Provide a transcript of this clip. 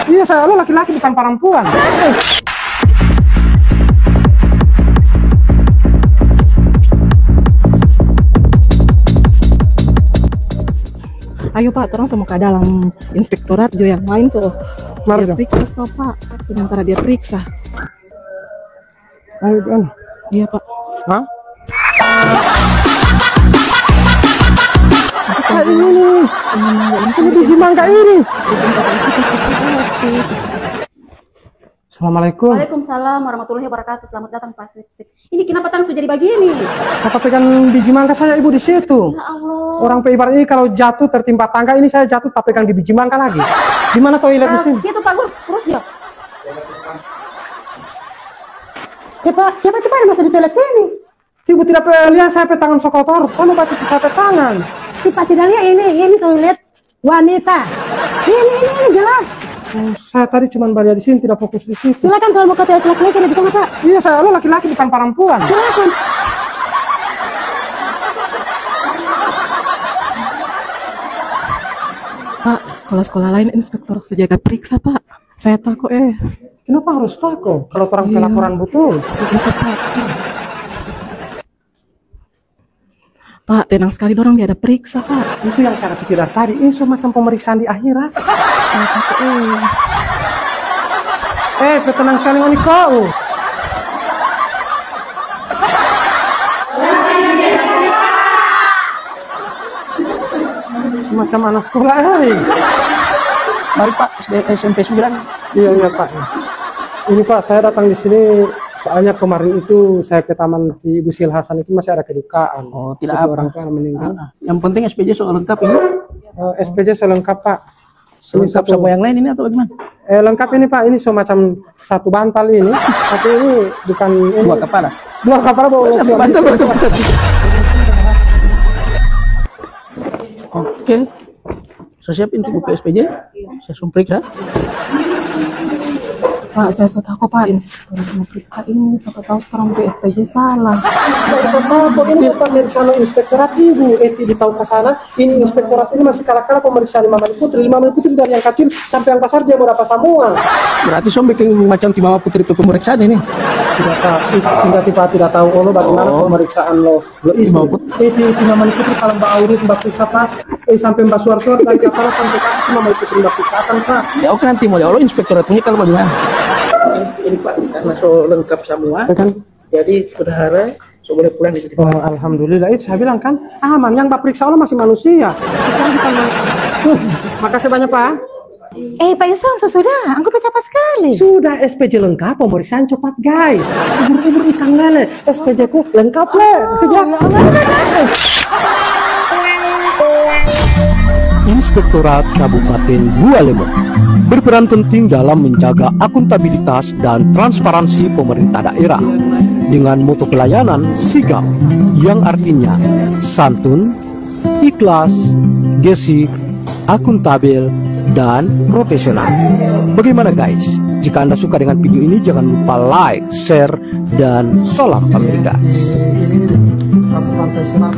Iya, saya lo laki-laki bukan perempuan. Ayo Pak, terang sama ke dalam inspektorat jo yang lain so. Mari Dia dong. periksa so, Pak. Sementara dia periksa. Ayo, Iya Pak. hah? Ini biji mangga ini. Assalamualaikum. Waalaikumsalam warahmatullahi wabarakatuh. Selamat datang Pak Fitsik. Ini kenapa tang sudah jadi begini? Apa pegang biji mangga saya ibu di situ? Ya Allah. Orang ibarat ini kalau jatuh tertimpa tangga ini saya jatuh tapi pegang di biji mangga lagi. Di mana toilet di sini? Situ Pak Gur, terus dia. Pak, cepat masuk di toilet sini. Ibu tidak lihat saya tangan sokotor. Saya mau baca saya tangan. Cepat tidak lihat ini toilet wanita. Ini jelas. Saya tadi cuma balik di sini tidak fokus di sini. Silakan kalau mau ke toilet laki-laki ada di sana Pak. Iya, saya lo laki-laki bukan perempuan. Silakan. Pak, sekolah-sekolah lain inspektor sejaga periksa Pak. Saya takut Kenapa harus takut? Kalau orang pelaporan betul. Segitu Pak. Pak, tenang sekali dorong dia ada periksa Pak. Itu yang saya pikir dari tadi. Ini semacam pemeriksaan di akhirat. Saya takut Tenang sekali ini kau. Semacam anak sekolah. Mari Pak, SMP 9. Iya Pak. Ini Pak, saya datang di sini soalnya kemarin itu saya ke taman di Ibu Sil Hasan itu masih ada kedukaan. Oh, tidak Itu apa. orang tua meninggal. Yang penting SPJ soal lengkap ini. SPJ selengkap Pak. Selengkap sama yang lain ini atau bagaimana? Lengkap ini Pak, ini semacam satu bantal ini. Tapi ini bukan ini. Dua kepala. Dua kepala bawa Satu bantal, dua kepala. Oke. Saya siapin tuh buku SPJ. Saya sumprik ya. Pak, saya sudah takut Pak inspektor mau periksa ini. Siapa tahu orang PSPJ salah. Tidak usah takut, ini bukan pemeriksaan inspektorat ibu. Tidak tahu ke sana. Ini inspektorat ini masih kalah-kalah pemeriksaan Mama Putri. Mama Putri dari yang kecil sampai yang besar dia mau dapat semua. Berarti som bikin macam tim Mama Putri itu pemeriksaan ini. Tidak tahu, tidak tahu lo bagaimana pemeriksaan lo. Itu Mama Putri kalau Mbak Auri Mbak periksa Pak. Sampai Mbak Suar-Suar dari kepala sampai kaki Mama Putri Mbak periksakan Pak. Ya oke, nanti mau Allah inspektorat punya kalau bagaimana? Ini Pak, karena so lengkap semua. Kan? Jadi saudara so boleh pulang di sini. Oh, alhamdulillah. Itu saya bilang kan aman. Yang Mbak periksa Allah masih manusia. Makasih banyak Pak. Pak Yuson, sudah. Aku cepat sekali. Sudah SPJ lengkap, pemeriksaan cepat guys. Ubur-ubur ikan lele, SPJ ku lengkap le. Inspektorat Kabupaten Bualemon berperan penting dalam menjaga akuntabilitas dan transparansi pemerintah daerah dengan moto pelayanan sigap yang artinya santun, ikhlas, gesik, akuntabel, dan profesional. Bagaimana guys? Jika Anda suka dengan video ini jangan lupa like, share, dan salam family guys. Aku pantai senang.